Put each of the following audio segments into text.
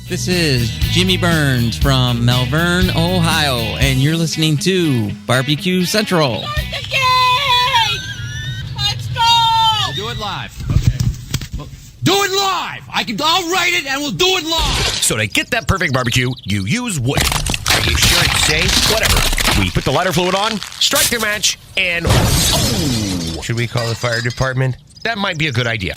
This is Jimmy Burns from Malvern, Ohio, and you're listening to Barbecue Central. Start the game! Let's go! We'll do it live. Okay. Well, do it live! I'll write it and we'll do it live! So to get that perfect barbecue, you use wood. Are you sure it's safe? Whatever. We put the lighter fluid on, strike the match, and... Oh! Should we call the fire department? That might be a good idea.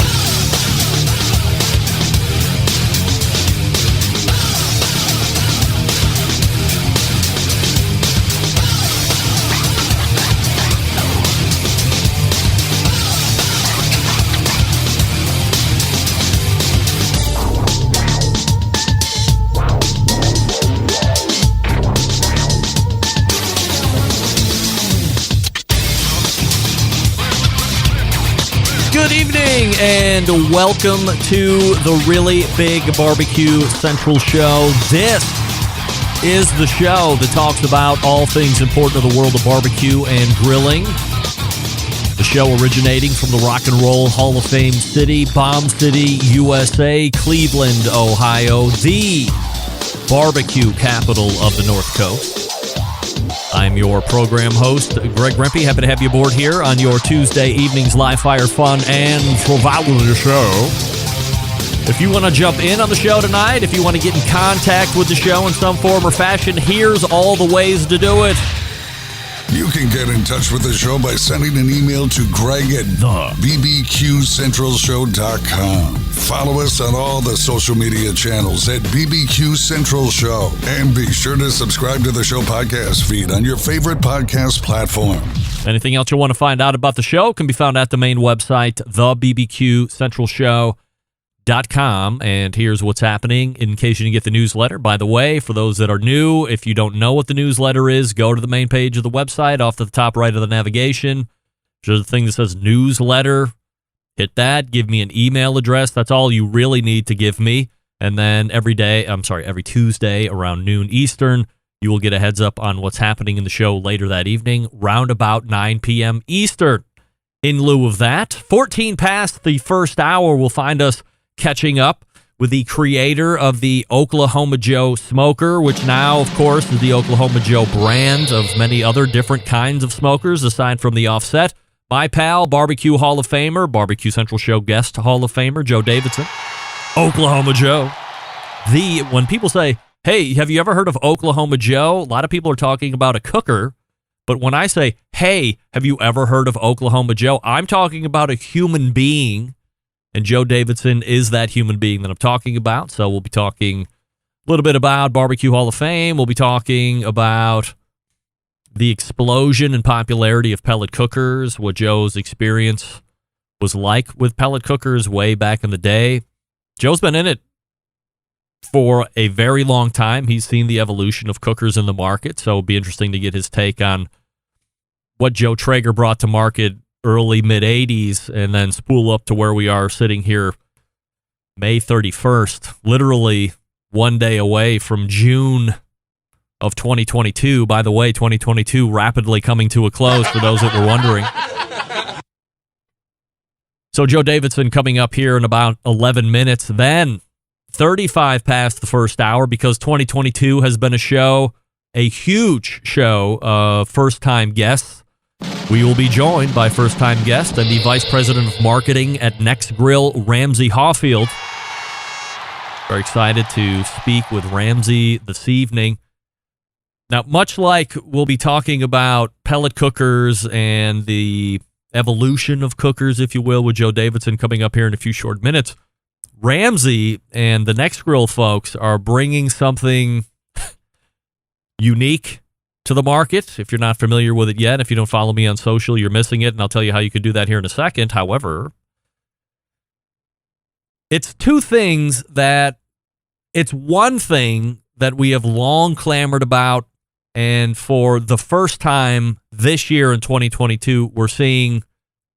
Good evening and welcome to the Really Big Barbecue Central Show. This is the show that talks about all things important to the world of barbecue and grilling. The show originating from the Rock and Roll Hall of Fame city, Bomb City, USA, Cleveland, Ohio, the barbecue capital of the North Coast. I'm your program host, Greg Rempe. Happy to have you aboard here on your Tuesday evening's live fire fun and survival of the show. If you want to jump in on the show tonight, if you want to get in contact with the show in some form or fashion, here's all the ways to do it. You can get in touch with the show by sending an email to Greg at bbqcentralshow.com. Follow us on all the social media channels at BBQ Central Show. And be sure to subscribe to the show podcast feed on your favorite podcast platform. Anything else you want to find out about the show can be found at the main website, thebbqcentralshow.com. And here's what's happening in case you didn't get the newsletter. By the way, for those that are new, if you don't know what the newsletter is, go to the main page of the website off to the top right of the navigation. There's a thing that says newsletter. Hit that. Give me an email address. That's all you really need to give me. And then every Tuesday around noon Eastern, you will get a heads up on what's happening in the show later that evening, round about 9 p.m. Eastern. In lieu of that, 14 past the first hour will find us catching up with the creator of the Oklahoma Joe Smoker, which now, of course, is the Oklahoma Joe brand of many other different kinds of smokers, aside from the Offset. My pal, Barbecue Hall of Famer, Barbecue Central Show guest Hall of Famer, Joe Davidson. Oklahoma Joe. When people say, hey, have you ever heard of Oklahoma Joe? A lot of people are talking about a cooker. But when I say, hey, have you ever heard of Oklahoma Joe? I'm talking about a human being. And Joe Davidson is that human being that I'm talking about. So we'll be talking a little bit about Barbecue Hall of Fame. We'll be talking about the explosion in popularity of pellet cookers, what Joe's experience was like with pellet cookers way back in the day. Joe's been in it for a very long time. He's seen the evolution of cookers in the market. So it'll be interesting to get his take on what Joe Traeger brought to market early, mid-'80s, and then spool up to where we are sitting here May 31st, literally one day away from June of 2022. By the way, 2022 rapidly coming to a close for those that were wondering. So Joe Davidson coming up here in about 11 minutes, then 35 past the first hour, because 2022 has been a huge show of first-time guests. We will be joined by first-time guest and the Vice President of Marketing at Next Grill, Ramsey Hawfield. Very excited to speak with Ramsey this evening. Now, much like we'll be talking about pellet cookers and the evolution of cookers, if you will, with Joe Davidson coming up here in a few short minutes, Ramsey and the Next Grill folks are bringing something unique to the market. If you're not familiar with it yet, if you don't follow me on social, you're missing it, and I'll tell you how you could do that here in a second. However, it's one thing that we have long clamored about, and for the first time this year in 2022, we're seeing,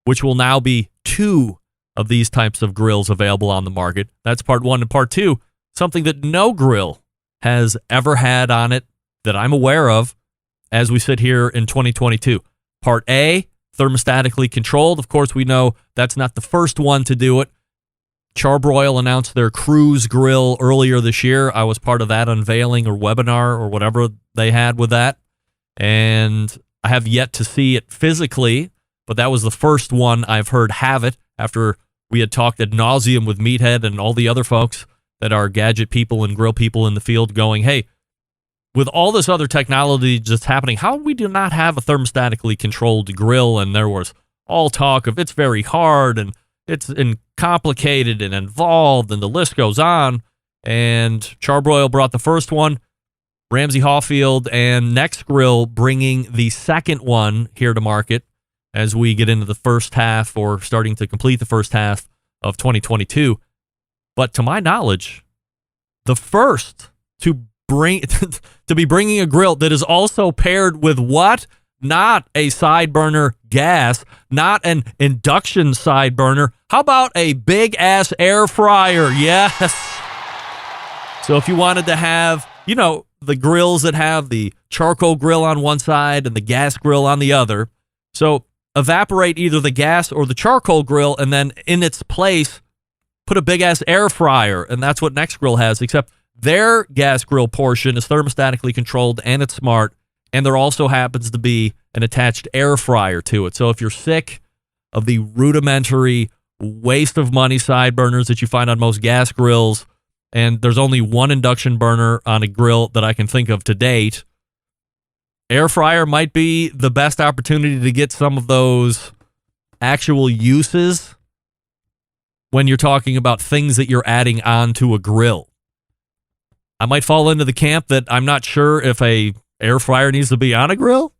which will now be 2 of these types of grills available on the market. That's part 1. And part 2, something that no grill has ever had on it that I'm aware of as we sit here in 2022. Part A, thermostatically controlled. Of course, we know that's not the first one to do it. Charbroil announced their Cruise Grill earlier this year. I was part of that unveiling or webinar or whatever they had with that. And I have yet to see it physically, but that was the first one I've heard have it after we had talked ad nauseum with Meathead and all the other folks that are gadget people and grill people in the field going, hey, with all this other technology just happening, how we do not have a thermostatically controlled grill? And there was all talk of it's very hard and it's complicated and involved, and the list goes on. And Charbroil brought the first one, Ramsey Hawfield and Next Grill bringing the second one here to market as we get into the first half or starting to complete the first half of 2022. But to my knowledge, the first to be bringing a grill that is also paired with what? Not a side burner gas, not an induction side burner. How about a big ass air fryer? Yes. So if you wanted to have, the grills that have the charcoal grill on one side and the gas grill on the other. So evaporate either the gas or the charcoal grill, and then in its place, put a big ass air fryer. And that's what Next Grill has, except their gas grill portion is thermostatically controlled and it's smart. And there also happens to be an attached air fryer to it. So if you're sick of the rudimentary waste of money side burners that you find on most gas grills, and there's only one induction burner on a grill that I can think of to date, air fryer might be the best opportunity to get some of those actual uses when you're talking about things that you're adding onto a grill. I might fall into the camp that I'm not sure if a air fryer needs to be on a grill,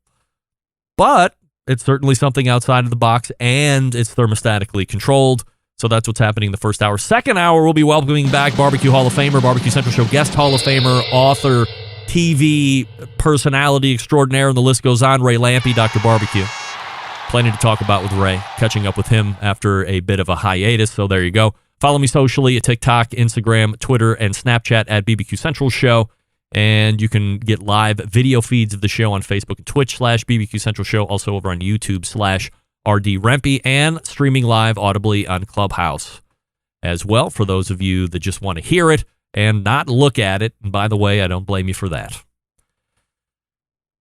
but it's certainly something outside of the box and it's thermostatically controlled. So that's what's happening in the first hour. Second hour, we'll be welcoming back Barbecue Hall of Famer, Barbecue Central Show guest Hall of Famer, author, TV personality extraordinaire, and the list goes on, Ray Lampe, Dr. Barbecue. Plenty to talk about with Ray. Catching up with him after a bit of a hiatus, so there you go. Follow me socially at TikTok, Instagram, Twitter, and Snapchat at BBQ Central Show. And you can get live video feeds of the show on Facebook and Twitch /BBQ Central Show, also over on YouTube /RD Rempe, and streaming live audibly on Clubhouse as well for those of you that just want to hear it and not look at it. And by the way, I don't blame you for that.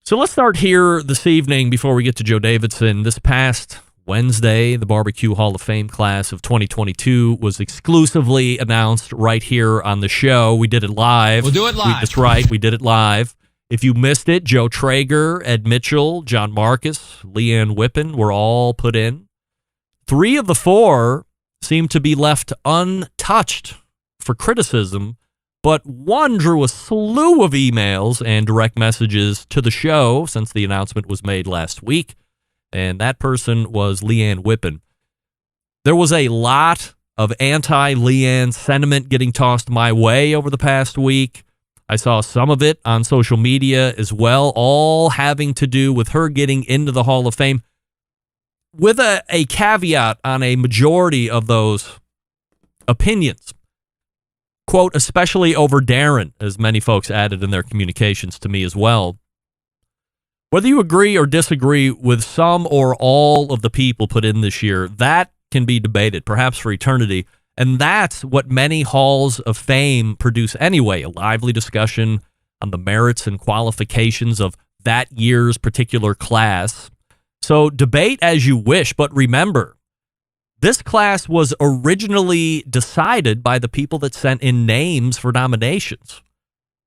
So let's start here this evening before we get to Joe Davidson. This past Wednesday, the Barbecue Hall of Fame class of 2022 was exclusively announced right here on the show. We did it live. We'll do it live. That's right. We did it live. If you missed it, Joe Traeger, Ed Mitchell, John Marcus, Leanne Whippen were all put in. 3 of the 4 seemed to be left untouched for criticism, but one drew a slew of emails and direct messages to the show since the announcement was made last week. And that person was Leanne Whippen. There was a lot of anti-Leanne sentiment getting tossed my way over the past week. I saw some of it on social media as well, all having to do with her getting into the Hall of Fame, with a caveat on a majority of those opinions. Quote, especially over Darren, as many folks added in their communications to me as well. Whether you agree or disagree with some or all of the people put in this year, that can be debated, perhaps for eternity. And that's what many halls of fame produce anyway, a lively discussion on the merits and qualifications of that year's particular class. So debate as you wish, but remember, this class was originally decided by the people that sent in names for nominations.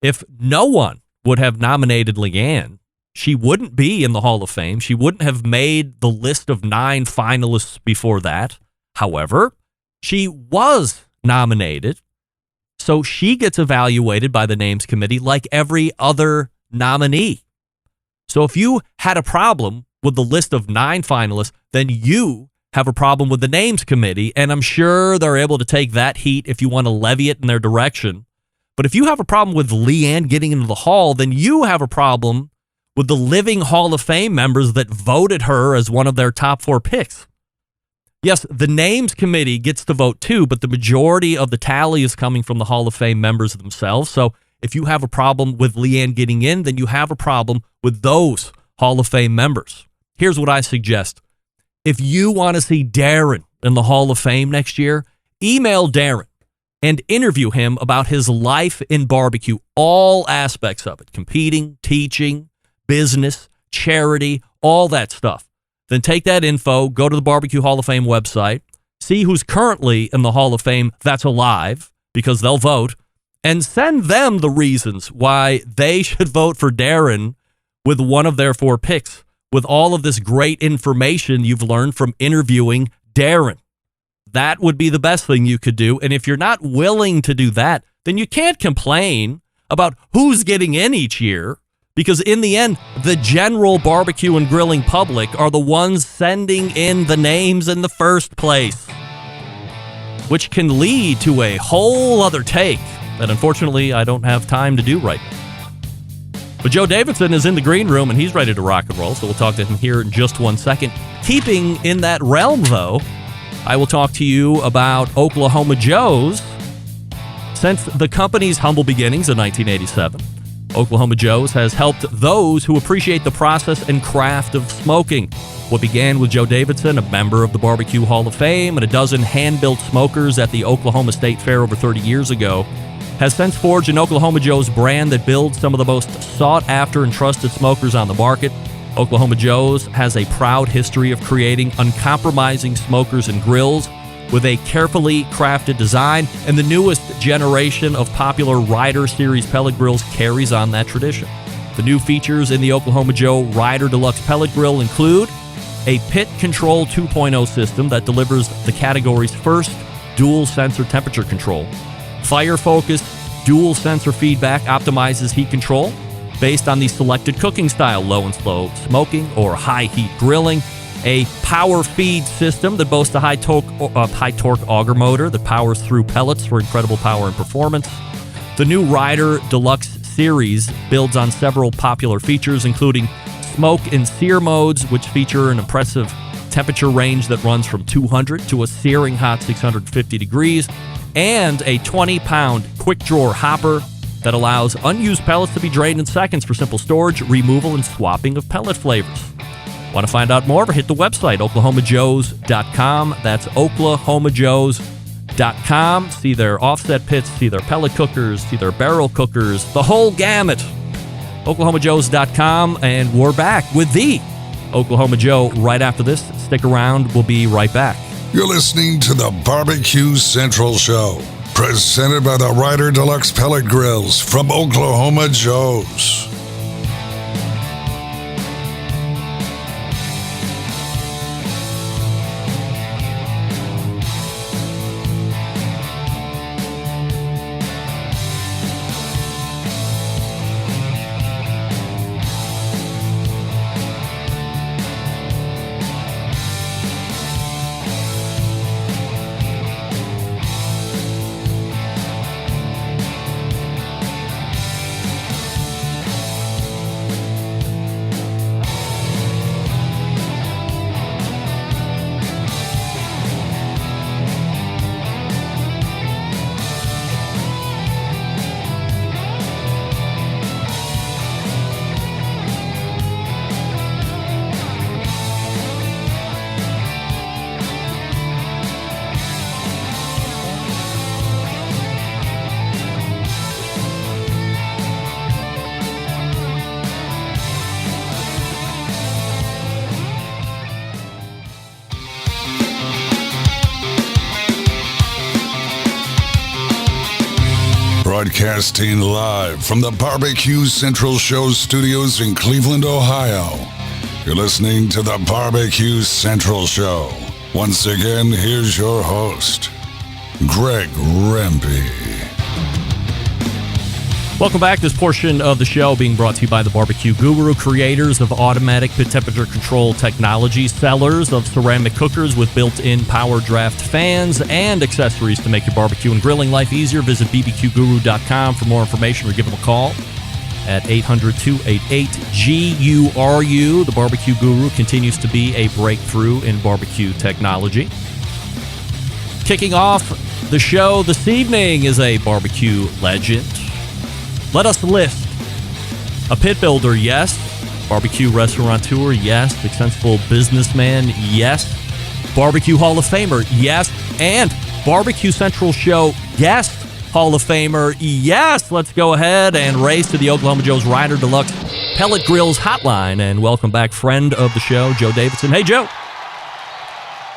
If no one would have nominated Leanne, she wouldn't be in the Hall of Fame. She wouldn't have made the list of 9 finalists before that. However, she was nominated, so she gets evaluated by the names committee like every other nominee. So if you had a problem with the list of 9 finalists, then you have a problem with the names committee, and I'm sure they're able to take that heat if you want to levy it in their direction. But if you have a problem with Leanne getting into the Hall, then you have a problem with the living Hall of Fame members that voted her as one of their top 4 picks. Yes, the names committee gets to vote too, but the majority of the tally is coming from the Hall of Fame members themselves. So if you have a problem with Leanne getting in, then you have a problem with those Hall of Fame members. Here's what I suggest. If you want to see Darren in the Hall of Fame next year, email Darren and interview him about his life in barbecue, all aspects of it, competing, teaching, business, charity, all that stuff. Then take that info, go to the Barbecue Hall of Fame website, see who's currently in the Hall of Fame that's alive, because they'll vote, and send them the reasons why they should vote for Darren with one of their 4 picks, with all of this great information you've learned from interviewing Darren. That would be the best thing you could do. And if you're not willing to do that, then you can't complain about who's getting in each year, because in the end, the general barbecue and grilling public are the ones sending in the names in the first place, which can lead to a whole other take that unfortunately I don't have time to do right now. But Joe Davidson is in the green room and he's ready to rock and roll, so we'll talk to him here in just 1 second. Keeping in that realm, though, I will talk to you about Oklahoma Joe's. Since the company's humble beginnings in 1987, Oklahoma Joe's has helped those who appreciate the process and craft of smoking. What began with Joe Davidson, a member of the Barbecue Hall of Fame, and a dozen hand-built smokers at the Oklahoma State Fair over 30 years ago, has since forged an Oklahoma Joe's brand that builds some of the most sought-after and trusted smokers on the market. Oklahoma Joe's has a proud history of creating uncompromising smokers and grills with a carefully crafted design, and the newest generation of popular Rider Series pellet grills carries on that tradition. The new features in the Oklahoma Joe Rider Deluxe Pellet Grill include a Pit Control 2.0 system that delivers the category's first dual sensor temperature control. Fire focused dual sensor feedback optimizes heat control based on the selected cooking style, low and slow smoking or high heat grilling. A power feed system that boasts a high torque auger motor that powers through pellets for incredible power and performance. The new Rider Deluxe series builds on several popular features, including smoke and sear modes, which feature an impressive temperature range that runs from 200 to a searing hot 650 degrees, and a 20-pound quick drawer hopper that allows unused pellets to be drained in seconds for simple storage, removal, and swapping of pellet flavors. Want to find out more? Hit the website, oklahomajoes.com. That's oklahomajoes.com. See their offset pits, see their pellet cookers, see their barrel cookers, the whole gamut. oklahomajoes.com, and we're back with the Oklahoma Joe right after this. Stick around. We'll be right back. You're listening to the Barbecue Central Show, presented by the Rider Deluxe Pellet Grills from Oklahoma Joe's. Broadcasting live from the Barbecue Central Show studios in Cleveland, Ohio. You're listening to the Barbecue Central Show. Once again, here's your host, Greg Rempe. Welcome back. This portion of the show being brought to you by the Barbecue Guru, creators of automatic pit temperature control technology, sellers of ceramic cookers with built-in power draft fans and accessories to make your barbecue and grilling life easier. Visit bbqguru.com for more information or give them a call at 800-288-GURU. The Barbecue Guru continues to be a breakthrough in barbecue technology. Kicking off the show this evening is a barbecue legend. Let us list a pit builder, yes. Barbecue restaurateur, yes. Successful businessman, yes. Barbecue Hall of Famer, yes. And Barbecue Central Show guest Hall of Famer. Yes, let's go ahead and race to the Oklahoma Joe's Rider Deluxe Pellet Grills hotline and welcome back friend of the show, Joe Davidson. Hey, Joe.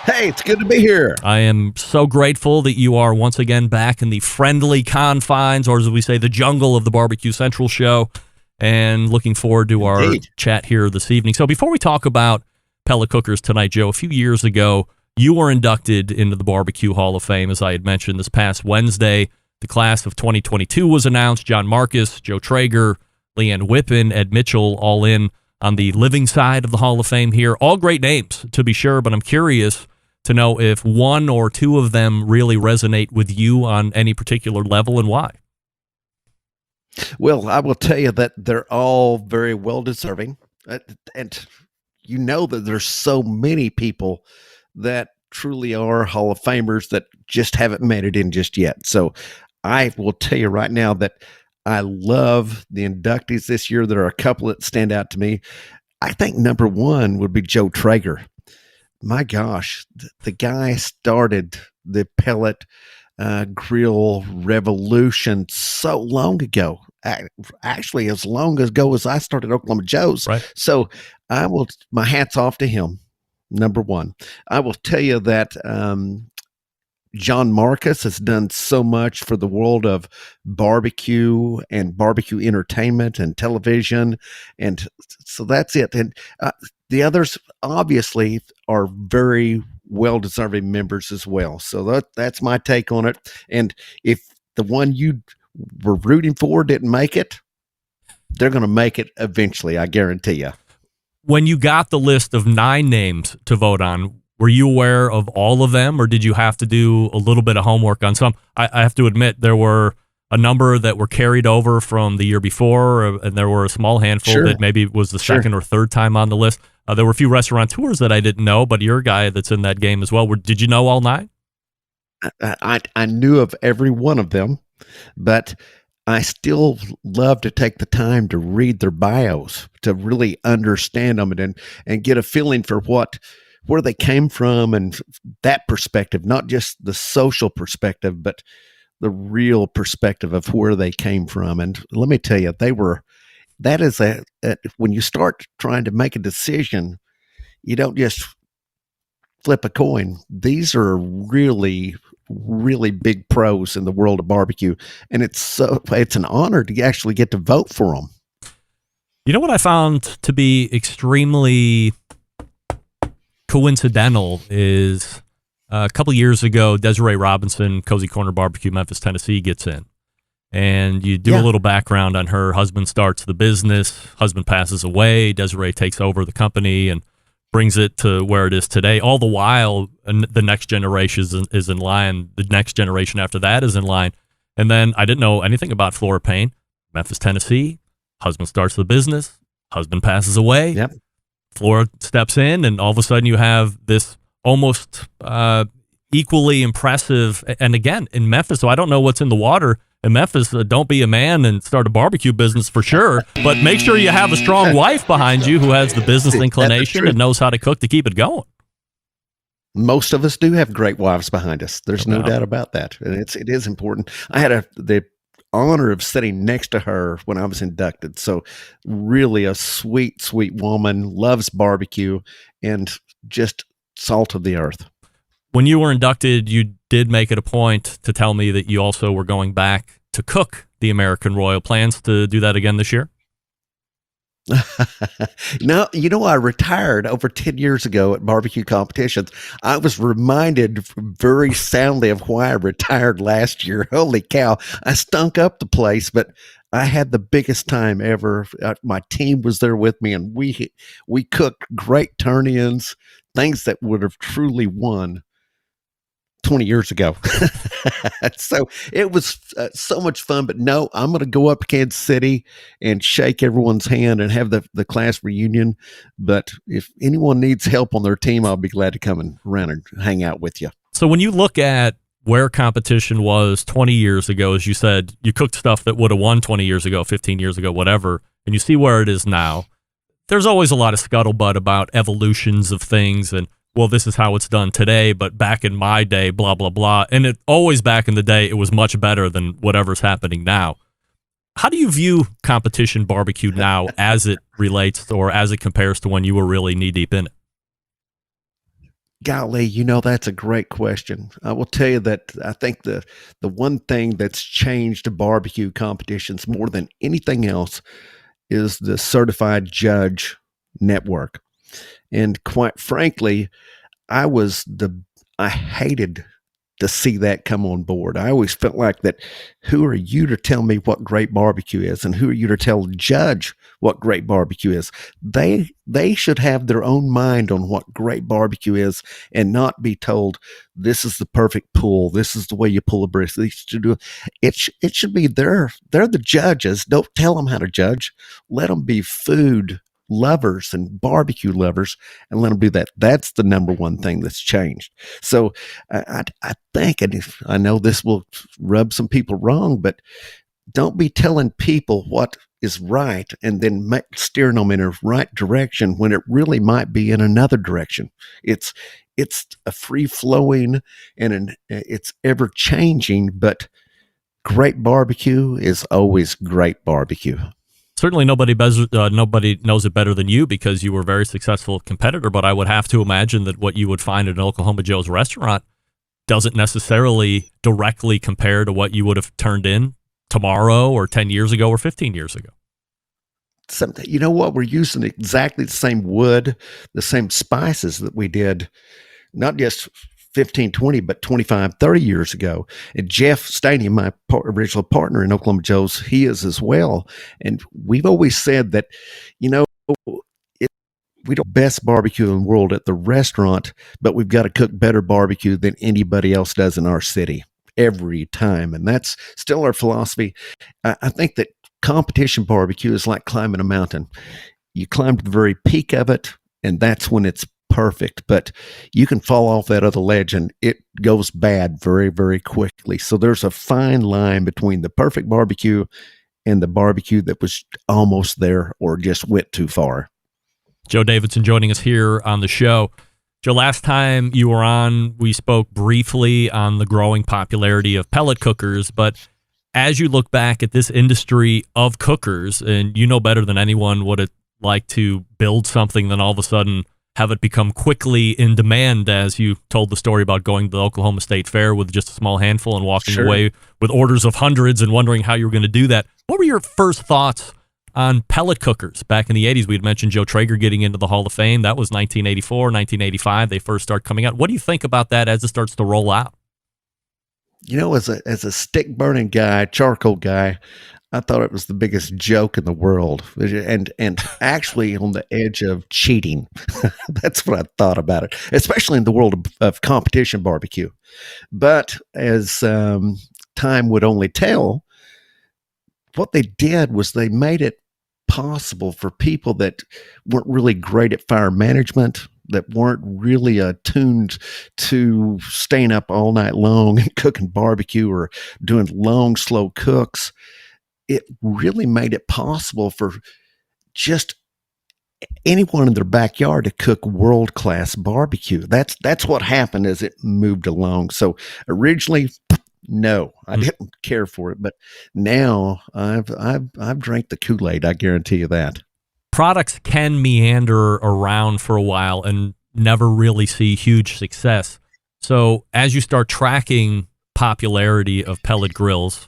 Hey, it's good to be here. I am so grateful that you are once again back in the friendly confines, or as we say, the jungle of the Barbecue Central Show, and looking forward to our chat here this evening. So before we talk about pellet cookers tonight, Joe, a few years ago, you were inducted into the Barbecue Hall of Fame, as I had mentioned this past Wednesday. The class of 2022 was announced. John Marcus, Joe Traeger, Leanne Whippen, Ed Mitchell, all in on the living side of the Hall of Fame here. All great names, to be sure, but I'm curious to know if one or two of them really resonate with you on any particular level and why. Well, I will tell you that they're all very well deserving. And you know that there's so many people that truly are Hall of Famers that just haven't made it in just yet. So I will tell you right now that I love the inductees this year. There are a couple that stand out to me. I think number one would be Joe Traeger. My gosh, the guy started the pellet grill revolution so long ago. Actually, as long ago as I started Oklahoma Joe's. Right. So my hat's off to him, number one. I will tell you that John Marcus has done so much for the world of barbecue and barbecue entertainment and television. And so that's it. And the others obviously are very well-deserving members as well. So that's my take on it. And if the one you were rooting for didn't make it, they're going to make it eventually, I guarantee you. When you got the list of 9 names to vote on, were you aware of all of them, or did you have to do a little bit of homework on some? I have to admit, there were a number that were carried over from the year before, and there were a small handful that maybe was the second or third time on the list. There were a few restaurateurs that I didn't know, but you're a guy that's in that game as well. Did you know all 9? I knew of every one of them, but I still love to take the time to read their bios, to really understand them and get a feeling for where they came from and that perspective, not just the social perspective, but the real perspective of where they came from. And let me tell you, when you start trying to make a decision, you don't just flip a coin. These are really, really big pros in the world of barbecue. And it's an honor to actually get to vote for them. You know what I found to be extremely coincidental is a couple years ago, Desiree Robinson, Cozy Corner Barbecue, Memphis, Tennessee, gets in. And you do a little background on her. Husband starts the business. Husband passes away. Desiree takes over the company and brings it to where it is today. All the while, the next generation is in line. The next generation after that is in line. And then I didn't know anything about Flora Payne. Memphis, Tennessee. Husband starts the business. Husband passes away. Yep. Flora steps in, and all of a sudden you have this almost equally impressive. And again, in Memphis, so I don't know what's in the water. In Memphis, don't be a man and start a barbecue business for sure, but make sure you have a strong wife behind you who has the business inclination and knows how to cook to keep it going. Most of us do have great wives behind us. There's no doubt about that. And it is important. I had the honor of sitting next to her when I was inducted. So really a sweet, sweet woman, loves barbecue and just salt of the earth. When you were inducted, you did make it a point to tell me that you also were going back to cook the American Royal. Plans to do that again this year? No, I retired over 10 years ago at barbecue competitions. I was reminded very soundly of why I retired last year. Holy cow. I stunk up the place, but I had the biggest time ever. My team was there with me, and we cooked great turn-ins, things that would have truly won 20 years ago. So it was so much fun. But no, I'm going to go up to Kansas City and shake everyone's hand and have the class reunion. But if anyone needs help on their team, I'll be glad to come around and hang out with you. So when you look at where competition was 20 years ago, as you said, you cooked stuff that would have won 20 years ago, 15 years ago, whatever, and you see where it is now, there's always a lot of scuttlebutt about evolutions of things and well, this is how it's done today, but back in my day, blah, blah, blah. And it always back in the day, it was much better than whatever's happening now. How do you view competition barbecue now as it relates or as it compares to when you were really knee deep in it? Golly, that's a great question. I will tell you that I think the one thing that's changed barbecue competitions more than anything else is the certified judge network. And quite frankly, I hated to see that come on board. I always felt like that, who are you to tell me what great barbecue is? And who are you to tell the judge what great barbecue is? They should have their own mind on what great barbecue is and not be told, this is the perfect pull. This is the way you pull a brisket. They should do it. It should be they're the judges. Don't tell them how to judge. Let them be food lovers and barbecue lovers and let them do that. That's the number one thing that's changed. So I think, and I know this will rub some people wrong, but don't be telling people what is right and then steering them in a right direction when it really might be in another direction. It's a free flowing and it's ever changing, but great barbecue is always great barbecue. Certainly nobody knows it better than you because you were a very successful competitor, but I would have to imagine that what you would find at an Oklahoma Joe's restaurant doesn't necessarily directly compare to what you would have turned in tomorrow or 10 years ago or 15 years ago. You know what? We're using exactly the same wood, the same spices that we did, not just 15, 20, but 25, 30 years ago. And Jeff Stadium, my original partner in Oklahoma Joe's, he is as well. And we've always said that, we don't best barbecue in the world at the restaurant, but we've got to cook better barbecue than anybody else does in our city every time. And that's still our philosophy. I think that competition barbecue is like climbing a mountain. You climb to the very peak of it, and that's when it's perfect, but you can fall off that other ledge and it goes bad very, very quickly. So there's a fine line between the perfect barbecue and the barbecue that was almost there or just went too far. Joe Davidson joining us here on the show. Joe, last time you were on, we spoke briefly on the growing popularity of pellet cookers, but as you look back at this industry of cookers, and you know better than anyone what it's like to build something, then all of a sudden have it become quickly in demand, as you told the story about going to the Oklahoma State Fair with just a small handful and walking away with orders of hundreds and wondering how you were going to do that. What were your first thoughts on pellet cookers back in the 80s? We had mentioned Joe Traeger getting into the Hall of Fame. That was 1984, 1985. They first start coming out. What do you think about that as it starts to roll out? As a stick burning guy, charcoal guy, I thought it was the biggest joke in the world, and actually on the edge of cheating. That's what I thought about it, especially in the world of competition barbecue. But as time would only tell, what they did was they made it possible for people that weren't really great at fire management, that weren't really attuned to staying up all night long and cooking barbecue or doing long, slow cooks. It really made it possible for just anyone in their backyard to cook world-class barbecue. That's what happened as it moved along. So originally, no, I didn't care for it, but now I've drank the Kool-Aid. I guarantee you that. Products can meander around for a while and never really see huge success. So as you start tracking popularity of pellet grills,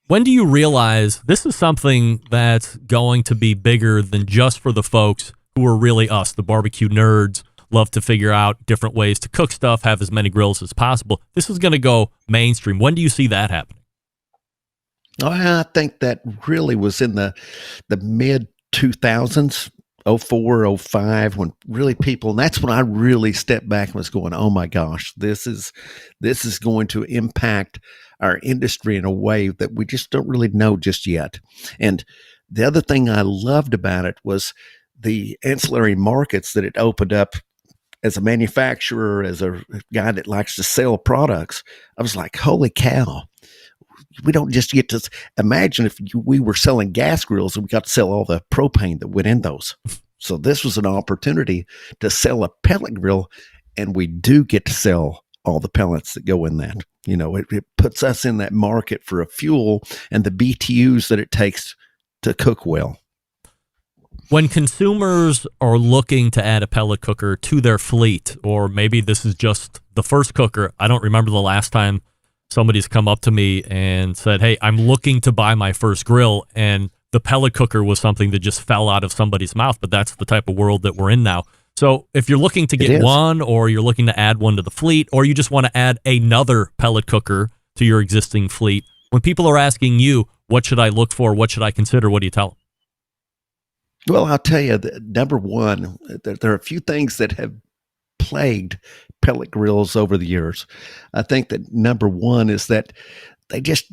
when do you realize this is something that's going to be bigger than just for the folks who are really us, the barbecue nerds, love to figure out different ways to cook stuff, have as many grills as possible? This is going to go mainstream. When do you see that happening? I think that really was in the mid 2000s, 04, 05, when really people, and that's when I really stepped back and was going, oh my gosh, this is going to impact our industry in a way that we just don't really know just yet. And the other thing I loved about it was the ancillary markets that it opened up. As a manufacturer, as a guy that likes to sell products, I was like, holy cow. We don't just get to imagine if we were selling gas grills and we got to sell all the propane that went in those. So this was an opportunity to sell a pellet grill, and we do get to sell all the pellets that go in that. It puts us in that market for a fuel and the BTUs that it takes to cook well. When consumers are looking to add a pellet cooker to their fleet, or maybe this is just the first cooker, I don't remember the last time somebody's come up to me and said, hey, I'm looking to buy my first grill, and the pellet cooker was something that just fell out of somebody's mouth, but that's the type of world that we're in now. So if you're looking to get one, or you're looking to add one to the fleet, or you just want to add another pellet cooker to your existing fleet, when people are asking you, what should I look for? What should I consider? What do you tell them? Well, I'll tell you that number one, there are a few things that have plagued pellet grills over the years. I think that number one is that they just,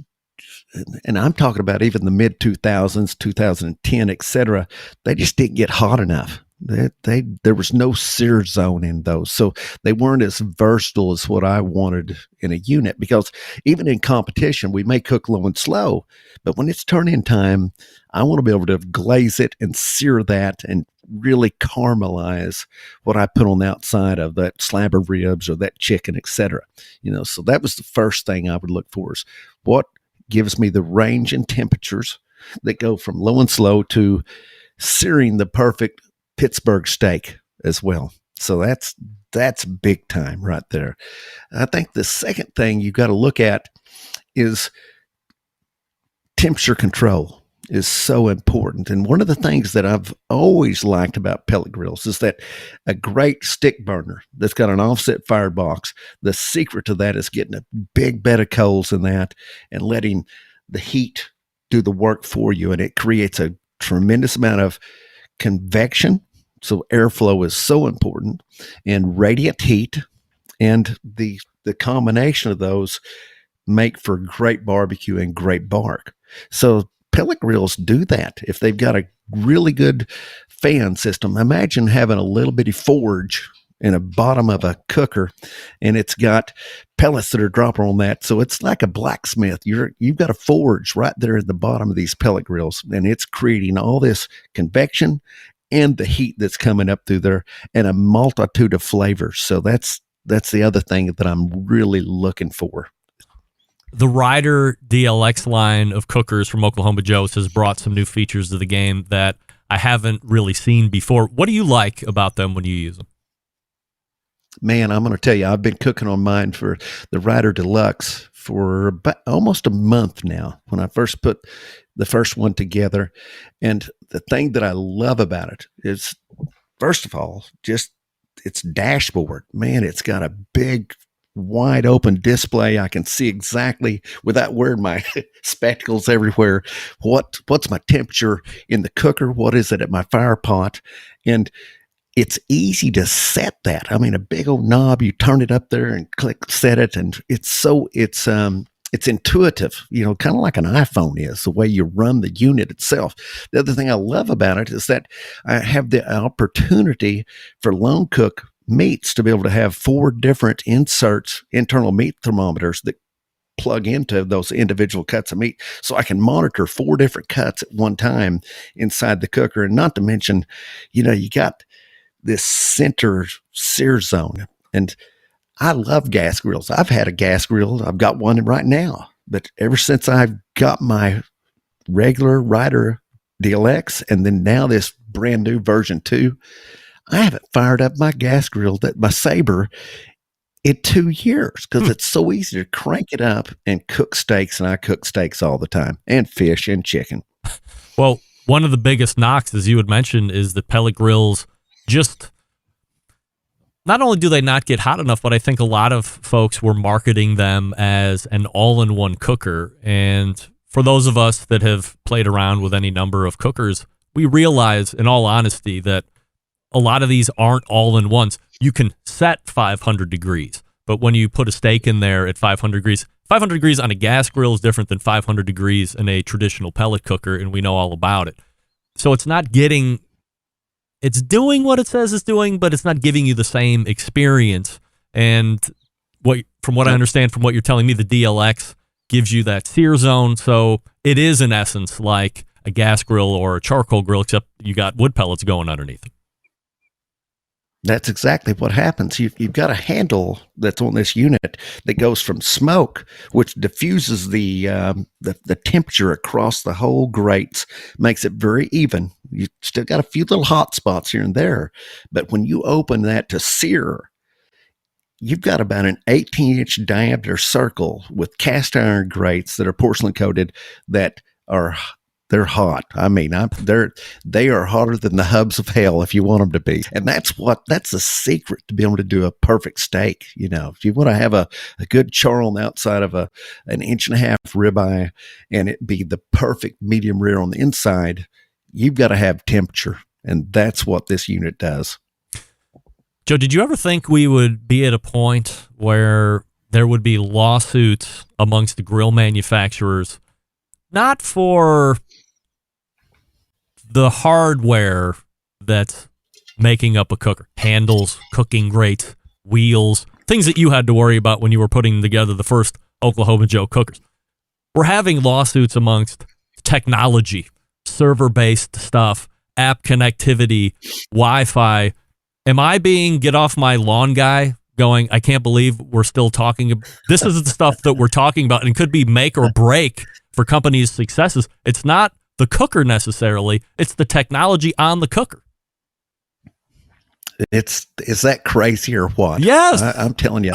and I'm talking about even the mid 2000s, 2010, et cetera, they just didn't get hot enough. There was no sear zone in those, so they weren't as versatile as what I wanted in a unit. Because even in competition, we may cook low and slow, but when it's turn-in time, I want to be able to glaze it and sear that and really caramelize what I put on the outside of that slab of ribs or that chicken, etc. So that was the first thing I would look for, is what gives me the range and temperatures that go from low and slow to searing the perfect Pittsburgh steak as well. So that's big time right there. I think the second thing you got to look at is temperature control is so important. And one of the things that I've always liked about pellet grills is that a great stick burner that's got an offset firebox, the secret to that is getting a big bed of coals in that and letting the heat do the work for you. And it creates a tremendous amount of convection. So airflow is so important, and radiant heat, and the combination of those make for great barbecue and great bark. So pellet grills do that. If they've got a really good fan system, imagine having a little bitty forge in the bottom of a cooker, and it's got pellets that are dropping on that. So it's like a blacksmith. You've got a forge right there at the bottom of these pellet grills, and it's creating all this convection and the heat that's coming up through there, and a multitude of flavors. So that's the other thing that I'm really looking for. The Ryder DLX line of cookers from Oklahoma Joe's has brought some new features to the game that I haven't really seen before. What do you like about them when you use them? Man, I'm going to tell you, I've been cooking on mine for the Ryder Deluxe for about almost a month now, when I first put the first one together. And the thing that I love about it is, first of all, just its dashboard. Man, it's got a big, wide open display. I can see exactly, without wearing my spectacles everywhere, what's my temperature in the cooker, what is it at my fire pot, and it's easy to set that. I mean, a big old knob, you turn it up there and click set it, and it's intuitive, kind of like an iPhone is, the way you run the unit itself. The other thing I love about it is that I have the opportunity for lone cook meats to be able to have 4 different inserts, internal meat thermometers that plug into those individual cuts of meat. So I can monitor 4 different cuts at one time inside the cooker. And not to mention, you got this center sear zone. And I love gas grills. I've had a gas grill. I've got one right now. But ever since I've got my regular Ryder DLX, and then now this brand new version 2, I haven't fired up my gas grill, my Sabre, in 2 years, because it's so easy to crank it up and cook steaks. And I cook steaks all the time, and fish and chicken. Well, one of the biggest knocks, as you had mentioned, is that pellet grills just, not only do they not get hot enough, but I think a lot of folks were marketing them as an all-in-one cooker. And for those of us that have played around with any number of cookers, we realize, in all honesty, that a lot of these aren't all-in-ones. You can set 500 degrees, but when you put a steak in there at 500 degrees on a gas grill is different than 500 degrees in a traditional pellet cooker, and we know all about it. So it's doing what it says it's doing, but it's not giving you the same experience. And from what I understand, from what you're telling me, the DLX gives you that sear zone. So it is, in essence, like a gas grill or a charcoal grill, except you got wood pellets going underneath it. That's exactly what happens. You've got a handle that's on this unit that goes from smoke, which diffuses the temperature across the whole grates, makes it very even. You still got a few little hot spots here and there, but when you open that to sear, you've got about an 18-inch diameter circle with cast iron grates that are porcelain coated that are they're hot. I mean, they are hotter than the hubs of hell if you want them to be. And that's the secret to be able to do a perfect steak. You know, if you want to have a good char on the outside of an 1.5-inch ribeye and it be the perfect medium rare on the inside, you've got to have temperature. And that's what this unit does. Joe, did you ever think we would be at a point where there would be lawsuits amongst the grill manufacturers, not for the hardware that's making up a cooker, handles, cooking grates, wheels, things that you had to worry about when you were putting together the first Oklahoma Joe cookers? We're having lawsuits amongst technology, server-based stuff, app connectivity, Wi-Fi. Am I being get off my lawn guy going, I can't believe we're still talking? This is the stuff that we're talking about and could be make or break for companies' successes. It's not the cooker necessarily, it's the technology on the cooker. Is that crazy or what? Yes. I'm telling you,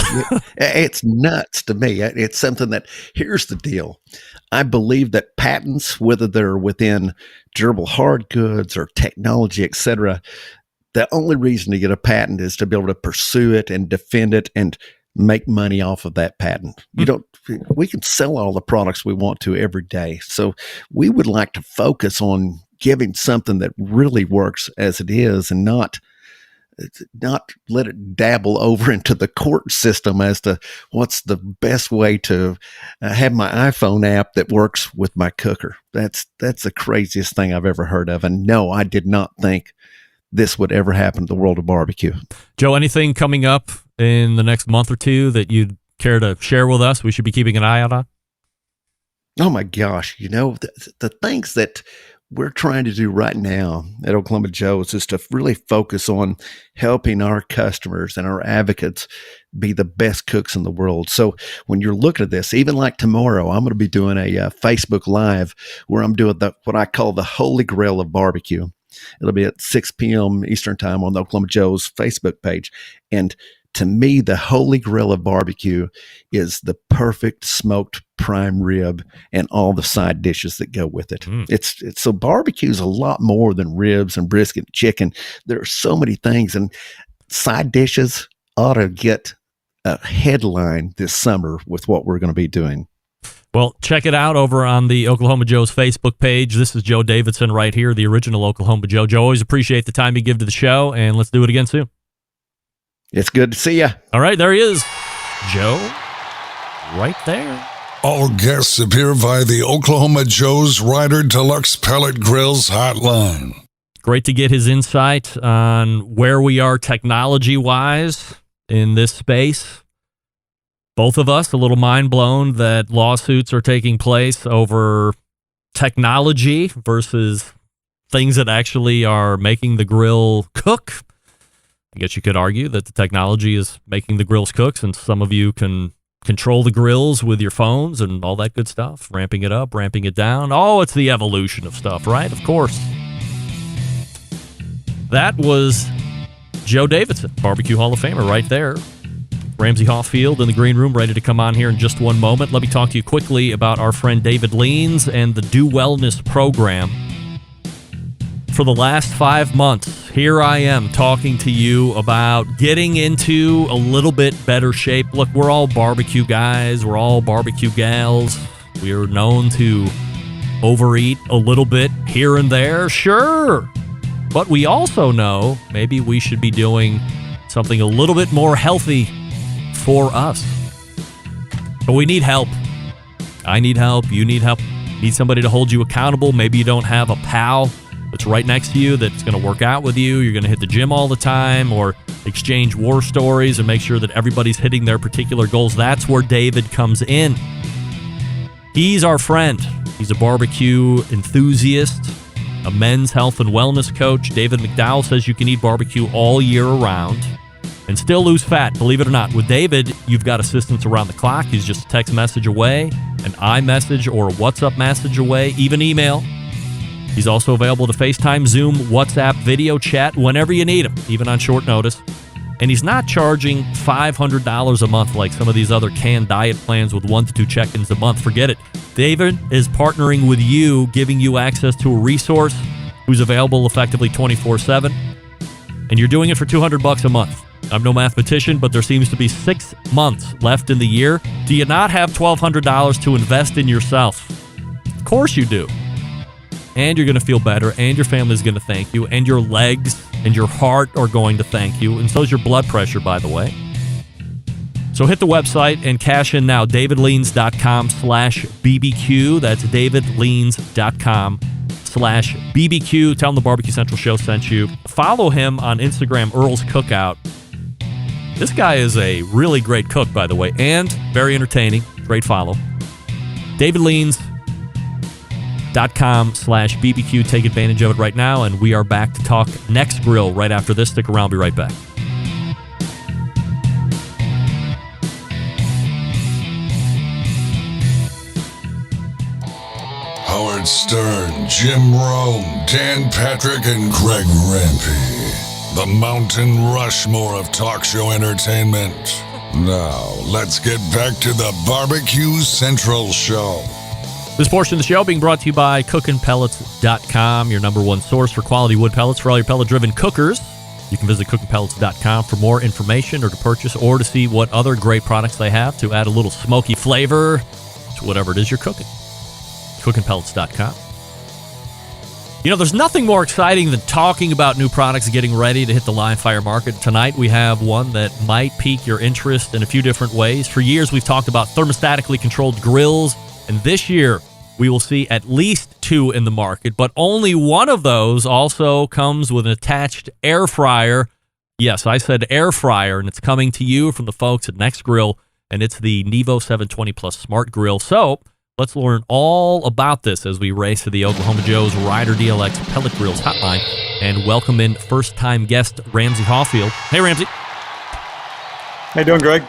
it's nuts to me. It's something that, here's the deal. I believe that patents, whether they're within durable hard goods or technology, etc., the only reason to get a patent is to be able to pursue it and defend it and make money off of that patent. We can sell all the products we want to every day. So we would like to focus on giving something that really works as it is and not let it dabble over into the court system as to what's the best way to have my iPhone app that works with my cooker. That's the craziest thing I've ever heard of. And no, I did not think this would ever happen to the world of barbecue. Joe, anything coming up in the next month or two that you'd care to share with us we should be keeping an eye out on? Oh my gosh. The things that we're trying to do right now at Oklahoma Joe's is to really focus on helping our customers and our advocates be the best cooks in the world. So when you're looking at this, even like tomorrow, I'm going to be doing a Facebook Live where I'm doing what I call the Holy Grail of barbecue. It'll be at 6 p.m. Eastern time on the Oklahoma Joe's Facebook page. And to me, the Holy Grail of barbecue is the perfect smoked prime rib and all the side dishes that go with it. It's so barbecue is a lot more than ribs and brisket and chicken. There are so many things, and side dishes ought to get a headline this summer with what we're going to be doing. Well, check it out over on the Oklahoma Joe's Facebook page. This is Joe Davidson right here, the original Oklahoma Joe. Joe, always appreciate the time you give to the show, and let's do it again soon. It's good to see you. All right, there he is. Joe, right there. All guests appear via the Oklahoma Joe's Rider Deluxe Pellet Grills hotline. Great to get his insight on where we are technology-wise in this space. Both of us a little mind blown that lawsuits are taking place over technology versus things that actually are making the grill cook. I guess you could argue that the technology is making the grills cook, since some of you can control the grills with your phones and all that good stuff, ramping it up, ramping it down. Oh, it's the evolution of stuff, right? Of course. That was Joe Davidson, Barbecue Hall of Famer right there. Ramsey Hofffield in the green room, ready to come on here in just one moment. Let me talk to you quickly about our friend David Leans and the Do Wellness program. For the last 5 months, here I am talking to you about getting into a little bit better shape. Look, we're all barbecue guys. We're all barbecue gals. We're known to overeat a little bit here and there, sure. But we also know maybe we should be doing something a little bit more healthy for us. But we need help. I need help. You need help. Need somebody to hold you accountable. Maybe you don't have a pal that's right next to you that's going to work out with you. You're going to hit the gym all the time, or exchange war stories and make sure that everybody's hitting their particular goals. That's where David comes in. He's our friend. He's a barbecue enthusiast. a men's health and wellness coach. David McDowell says you can eat barbecue all year around and still lose fat, believe it or not. With David, you've got assistance around the clock. He's just a text message away, an iMessage or a WhatsApp message away, even email. He's also available to FaceTime, Zoom, WhatsApp, video chat whenever you need him, even on short notice. And he's not charging $500 a month like some of these other canned diet plans with 1 to 2 check-ins a month. Forget it. David is partnering with you, giving you access to a resource who's available effectively 24/7. And you're doing it for $200 a month. I'm no mathematician, but there seems to be 6 months left in the year. Do you not have $1,200 to invest in yourself? Of course you do. And you're going to feel better, and your family's going to thank you, and your legs and your heart are going to thank you, and so is your blood pressure, by the way. So hit the website and cash in now, davidleans.com/BBQ. That's davidleans.com/BBQ. Tell him the Barbecue Central Show sent you. Follow him on Instagram, Earl's Cookout. This guy is a really great cook, by the way, and very entertaining. Great follow. davidleans.com/BBQ. Take advantage of it right now, and we are back to talk Next Grill right after this. Stick around. Be right back. Howard Stern, Jim Rome, Dan Patrick, and Greg Rampey. The Mountain Rushmore of talk show entertainment. Now, let's get back to the Barbecue Central Show. This portion of the show being brought to you by cookinpellets.com, your number one source for quality wood pellets for all your pellet-driven cookers. You can visit cookinpellets.com for more information or to purchase or to see what other great products they have to add a little smoky flavor to whatever it is you're cooking. Cookinpellets.com. You know, there's nothing more exciting than talking about new products getting ready to hit the live fire market. Tonight, we have one that might pique your interest in a few different ways. For years, we've talked about thermostatically controlled grills, and this year, we will see at least 2 in the market, but only one of those also comes with an attached air fryer. Yes, I said air fryer, and it's coming to you from the folks at Next Grill, and it's the Nevo 720 Plus Smart Grill. So, let's learn all about this as we race to the Oklahoma Joe's Ryder DLX Pellet Grills hotline and welcome in first-time guest Ramsey Hawfield. Hey, Ramsey. How you doing, Greg?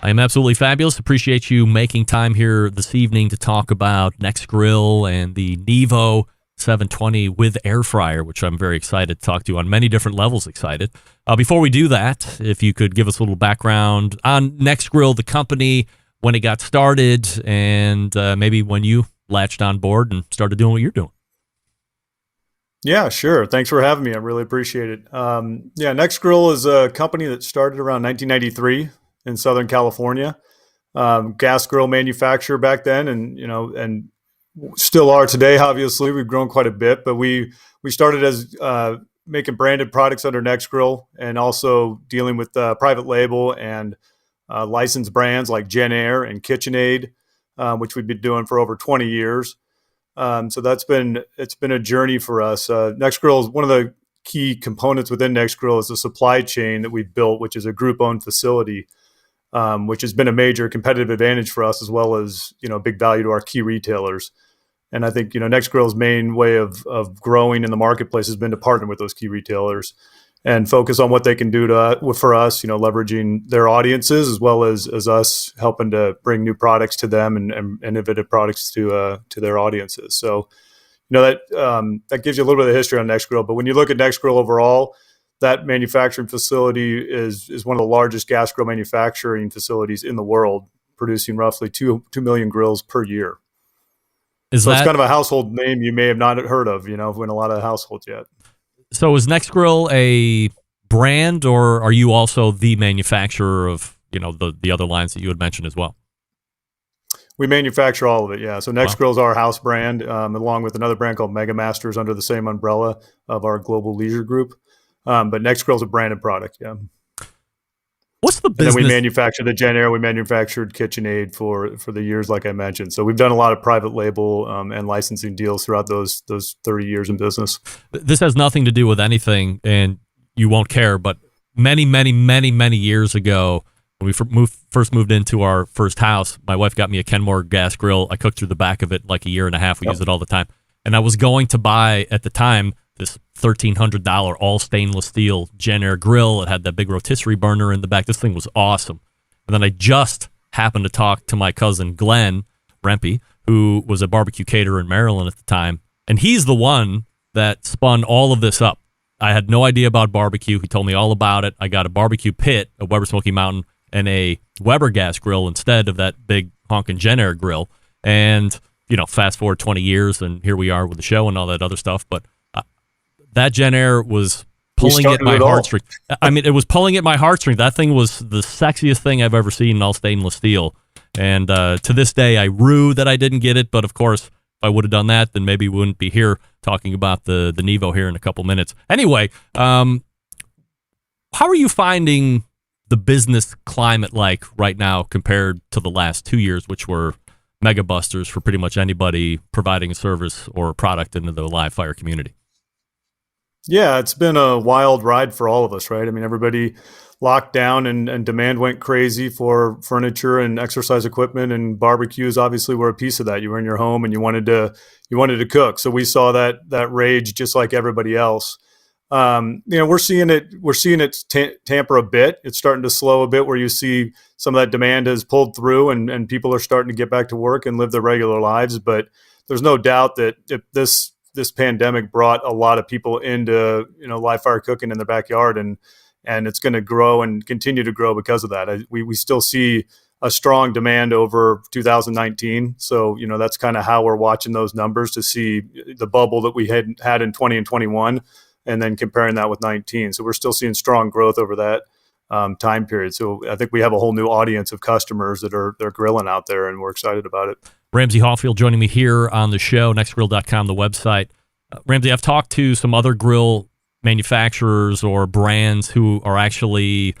I am absolutely fabulous. Appreciate you making time here this evening to talk about Next Grill and the Nevo 720 with air fryer, which I'm very excited to talk to you on many different levels excited. Before we do that, if you could give us a little background on Next Grill, the company, when it got started, and maybe when you latched on board and started doing what you're doing. Yeah, sure. Thanks for having me. I really appreciate it. Next Grill is a company that started around 1993 in Southern California. Gas grill manufacturer back then, and still are today. Obviously, we've grown quite a bit, but we started as making branded products under Next Grill, and also dealing with private label and licensed brands like Gen Air and KitchenAid, which we've been doing for over 20 years. So it's been a journey for us. Next Grill is one of the key components within Next Grill is the supply chain that we've built, which is a group-owned facility, which has been a major competitive advantage for us, as well as, big value to our key retailers. And I think, Next Grill's main way of growing in the marketplace has been to partner with those key retailers and focus on what they can do for us, leveraging their audiences, as well as us helping to bring new products to them and innovative products to their audiences. So, that gives you a little bit of the history on Next Grill. But when you look at Next Grill overall, that manufacturing facility is one of the largest gas grill manufacturing facilities in the world, producing roughly 2 million grills per year. It's kind of a household name you may have not heard of, in a lot of households yet. So is Next Grill a brand, or are you also the manufacturer of, the other lines that you had mentioned as well? We manufacture all of it, yeah. So Next Grill is our house brand, along with another brand called Mega Masters under the same umbrella of our global leisure group. But Next Grill is a branded product, yeah. What's the business? And then we manufacture the Gen Air. We manufactured KitchenAid for the years, like I mentioned. So we've done a lot of private label and licensing deals throughout those 30 years in business. This has nothing to do with anything, and you won't care, but many, many, many, many years ago, when we first moved into our first house, my wife got me a Kenmore gas grill. I cooked through the back of it like a year and a half. We use it all the time. and I was going to buy, at the time, this $1,300 all stainless steel Gen Air grill. It had that big rotisserie burner in the back. This thing was awesome. And then I just happened to talk to my cousin Glenn Rempe, who was a barbecue caterer in Maryland at the time, and he's the one that spun all of this up. I had no idea about barbecue. He told me all about it. I got a barbecue pit, a Weber Smoky Mountain, and a Weber gas grill instead of that big honking Gen Air grill. And, fast forward 20 years, and here we are with the show and all that other stuff. But that Gen Air was pulling at my heartstrings. I mean, it was pulling at my heartstrings. That thing was the sexiest thing I've ever seen in all stainless steel. And to this day, I rue that I didn't get it. But, of course, if I would have done that, then maybe we wouldn't be here talking about the Nevo here in a couple minutes. Anyway, how are you finding the business climate like right now compared to the last 2 years, which were mega busters for pretty much anybody providing a service or a product into the live fire community? Yeah, it's been a wild ride for all of us, right? I mean, everybody locked down and demand went crazy for furniture and exercise equipment, and barbecues obviously were a piece of that. You were in your home and you wanted to cook. So we saw that rage just like everybody else. We're seeing it tamper a bit. It's starting to slow a bit, where you see some of that demand has pulled through and people are starting to get back to work and live their regular lives. But there's no doubt that if this pandemic brought a lot of people into, live fire cooking in their backyard, and it's going to grow and continue to grow because of that. We still see a strong demand over 2019. So, that's kind of how we're watching those numbers to see the bubble that we had in 20 and 21, and then comparing that with 19. So we're still seeing strong growth over that time period. So I think we have a whole new audience of customers that they're grilling out there, and we're excited about it. Ramsey Hallfield joining me here on the show, nextgrill.com, the website. Ramsey, I've talked to some other grill manufacturers or brands who are actually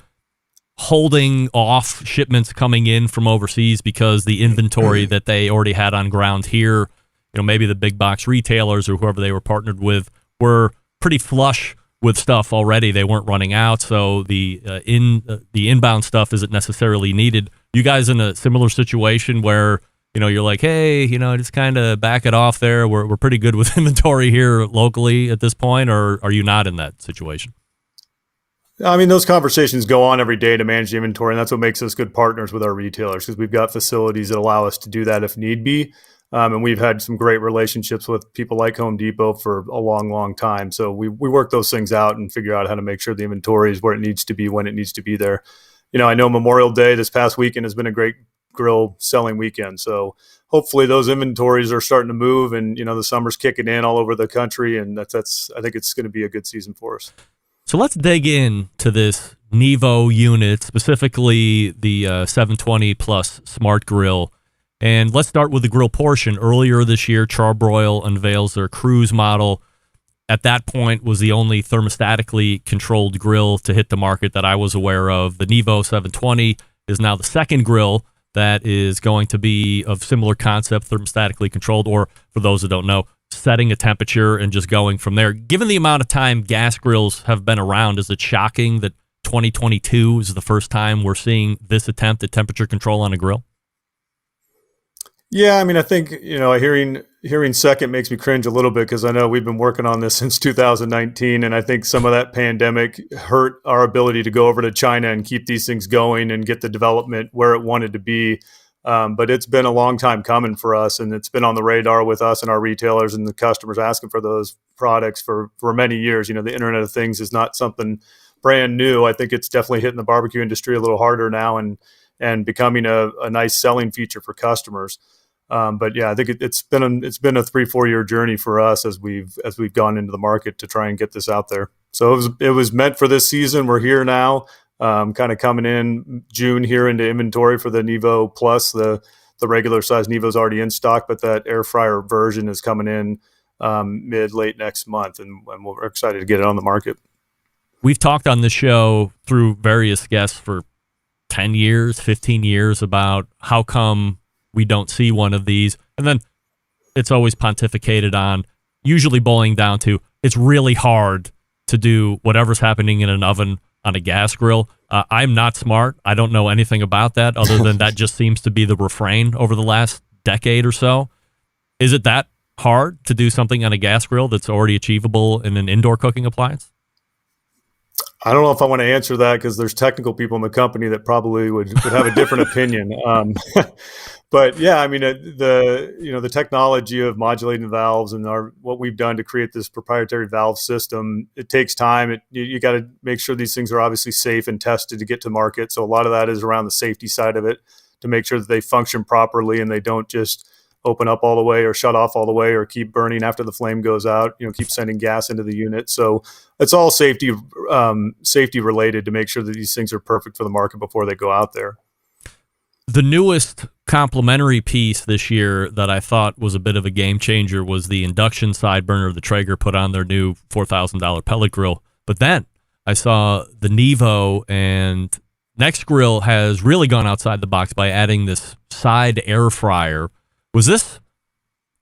holding off shipments coming in from overseas because the inventory that they already had on ground here, maybe the big box retailers or whoever they were partnered with, were pretty flush with stuff already. They weren't running out, so the inbound stuff isn't necessarily needed. You guys in a similar situation where you're like, hey, just kind of back it off there. We're pretty good with inventory here locally at this point, or are you not in that situation? I mean, those conversations go on every day to manage the inventory, and that's what makes us good partners with our retailers, because we've got facilities that allow us to do that if need be. And we've had some great relationships with people like Home Depot for a long, long time. So we work those things out and figure out how to make sure the inventory is where it needs to be when it needs to be there. I know Memorial Day this past weekend has been a great grill selling weekend. So hopefully those inventories are starting to move, and, the summer's kicking in all over the country. And I think it's going to be a good season for us. So let's dig into this Nevo unit, specifically the 720 Plus Smart Grill. And let's start with the grill portion. Earlier this year, Charbroil unveils their Cruise model. At that point, was the only thermostatically controlled grill to hit the market that I was aware of. The Nevo 720 is now the second grill that is going to be of similar concept, thermostatically controlled, or for those that don't know, setting a temperature and just going from there. Given the amount of time gas grills have been around, is it shocking that 2022 is the first time we're seeing this attempt at temperature control on a grill? Yeah, I mean, I think, hearing second makes me cringe a little bit, because I know we've been working on this since 2019, and I think some of that pandemic hurt our ability to go over to China and keep these things going and get the development where it wanted to be. But it's been a long time coming for us, and it's been on the radar with us and our retailers and the customers asking for those products for many years. The Internet of Things is not something brand new. I think it's definitely hitting the barbecue industry a little harder now and becoming a nice selling feature for customers. But yeah, I think it's been a 3-4 year journey for us as we've gone into the market to try and get this out there. So it was meant for this season. We're here now, kind of coming in June here into inventory for the Nevo Plus. The regular size Nevo is already in stock, but that air fryer version is coming in late next month, and we're excited to get it on the market. We've talked on this show through various guests for 10 years, 15 years about how come we don't see one of these. And then it's always pontificated on, usually boiling down to, it's really hard to do whatever's happening in an oven on a gas grill. I'm not smart. I don't know anything about that other than that just seems to be the refrain over the last decade or so. Is it that hard to do something on a gas grill that's already achievable in an indoor cooking appliance? I don't know if I want to answer that because there's technical people in the company that probably would have a different opinion. But yeah, I mean, the technology of modulating valves and what we've done to create this proprietary valve system, it takes time. You got to make sure these things are obviously safe and tested to get to market. So a lot of that is around the safety side of it to make sure that they function properly and they don't just open up all the way or shut off all the way or keep burning after the flame goes out, keep sending gas into the unit. So it's all safety related to make sure that these things are perfect for the market before they go out there. The newest complementary piece this year that I thought was a bit of a game changer was the induction side burner the Traeger put on their new $4,000 pellet grill. But then I saw the Nevo, and Next Grill has really gone outside the box by adding this side air fryer. Was this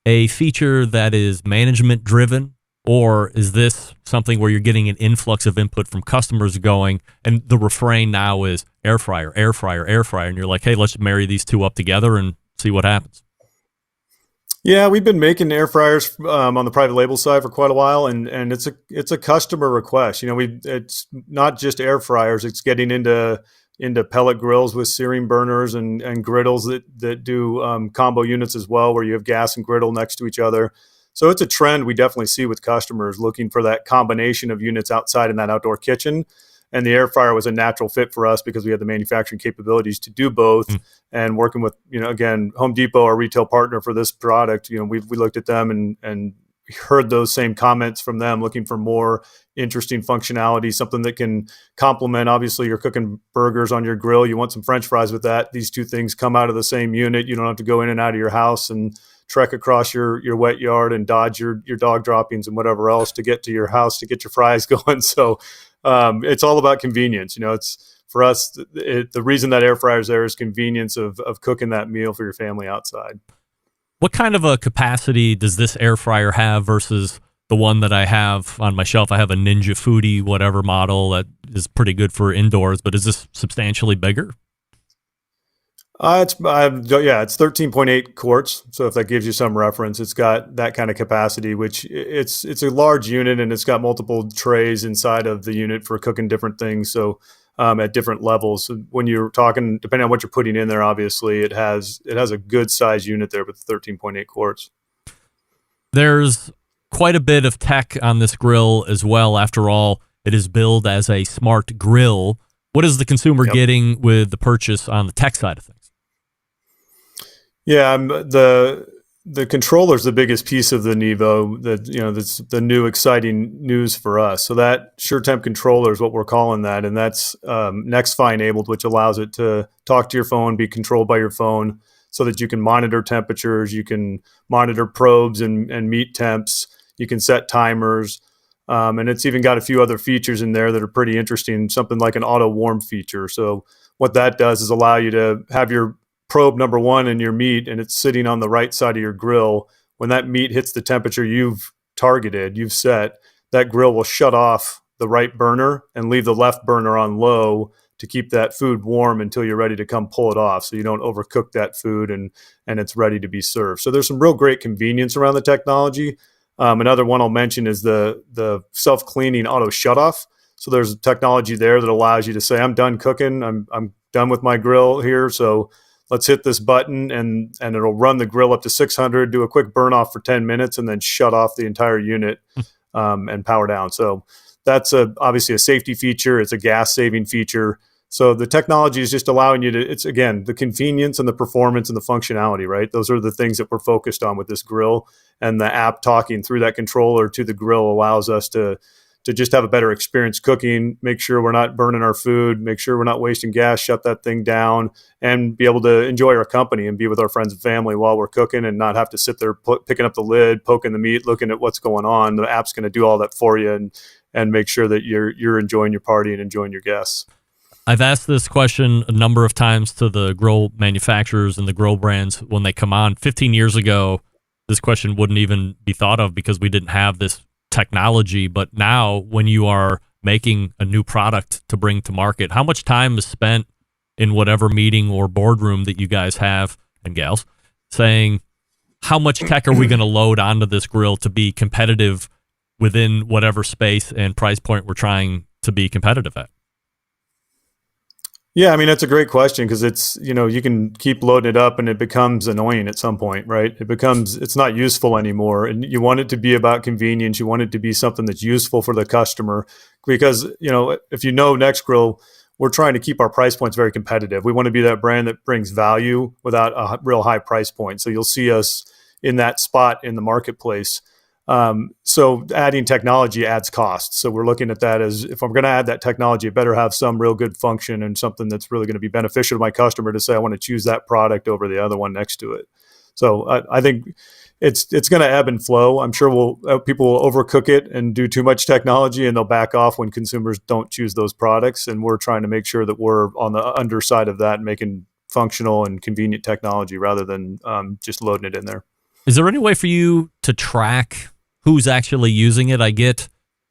a feature that is management driven, or is this something where you're getting an influx of input from customers going, and the refrain now is air fryer, air fryer, air fryer, and you're like, hey, let's marry these two up together and see what happens? Yeah, we've been making air fryers on the private label side for quite a while, and it's a customer request. It's not just air fryers; it's getting into pellet grills with searing burners and griddles that do combo units as well, where you have gas and griddle next to each other. So it's a trend we definitely see with customers looking for that combination of units outside in that outdoor kitchen. And the air fryer was a natural fit for us because we had the manufacturing capabilities to do both. And working with, again, Home Depot, our retail partner for this product, we looked at them and heard those same comments from them, looking for more interesting functionality, something that can complement. Obviously, you're cooking burgers on your grill. You want some French fries with that. These two things come out of the same unit. You don't have to go in and out of your house and trek across your wet yard and dodge your dog droppings and whatever else to get to your house to get your fries going. So it's all about convenience. It's for us, the reason that air fryer is there is convenience of cooking that meal for your family outside. What kind of a capacity does this air fryer have versus the one that I have on my shelf? I have a Ninja Foodie, whatever model that is pretty good for indoors, but is this substantially bigger? It's 13.8 quarts. So if that gives you some reference, it's got that kind of capacity, which it's a large unit and it's got multiple trays inside of the unit for cooking different things. So at different levels, when you're talking, depending on what you're putting in there, obviously it has a good size unit there with 13.8 quarts. There's quite a bit of tech on this grill as well. After all, it is billed as a smart grill. What is the consumer getting with the purchase on the tech side of things? Yeah, the controller is the biggest piece of the Nevo. That's the new exciting news for us. So that SureTemp controller is what we're calling that, and that's NextFi enabled, which allows it to talk to your phone, be controlled by your phone, so that you can monitor temperatures, you can monitor probes and meat temps, you can set timers, and it's even got a few other features in there that are pretty interesting. Something like an auto warm feature. So what that does is allow you to have your probe number one in your meat, and it's sitting on the right side of your grill. When that meat hits the temperature you've targeted, you've set, that grill will shut off the right burner and leave the left burner on low to keep that food warm until you're ready to come pull it off, so you don't overcook that food and it's ready to be served. So there's some real great convenience around the technology. Another one I'll mention is the self-cleaning auto shutoff. So there's technology there that allows you to say, I'm done cooking, I'm done with my grill here, so let's hit this button and it'll run the grill up to 600, do a quick burn off for 10 minutes, and then shut off the entire unit and power down. So that's obviously a safety feature. It's a gas saving feature. So the technology is just allowing you to, it's again, the convenience and the performance and the functionality, right? Those are the things that we're focused on with this grill, and the app talking through that controller to the grill allows us to just have a better experience cooking, make sure we're not burning our food, make sure we're not wasting gas, shut that thing down, and be able to enjoy our company and be with our friends and family while we're cooking and not have to sit there picking up the lid, poking the meat, looking at what's going on. The app's going to do all that for you and make sure that you're enjoying your party and enjoying your guests. I've asked this question a number of times to the grill manufacturers and the grill brands when they come on. 15 years ago, this question wouldn't even be thought of because we didn't have this technology. But now when you are making a new product to bring to market, how much time is spent in whatever meeting or boardroom that you guys have, and gals, saying, how much tech are we going to load onto this grill to be competitive within whatever space and price point we're trying to be competitive at? Yeah, I mean, that's a great question because it's, you can keep loading it up and it becomes annoying at some point, right? It's not useful anymore. And you want it to be about convenience. You want it to be something that's useful for the customer because, if Nextgrill, we're trying to keep our price points very competitive. We want to be that brand that brings value without a real high price point. So you'll see us in that spot in the marketplace. So adding technology adds cost. So we're looking at that as, if I'm going to add that technology, it better have some real good function and something that's really going to be beneficial to my customer to say, I want to choose that product over the other one next to it. So I think it's going to ebb and flow. I'm sure people will overcook it and do too much technology and they'll back off when consumers don't choose those products. And we're trying to make sure that we're on the underside of that and making functional and convenient technology rather than just loading it in there. Is there any way for you to track who's actually using it? I get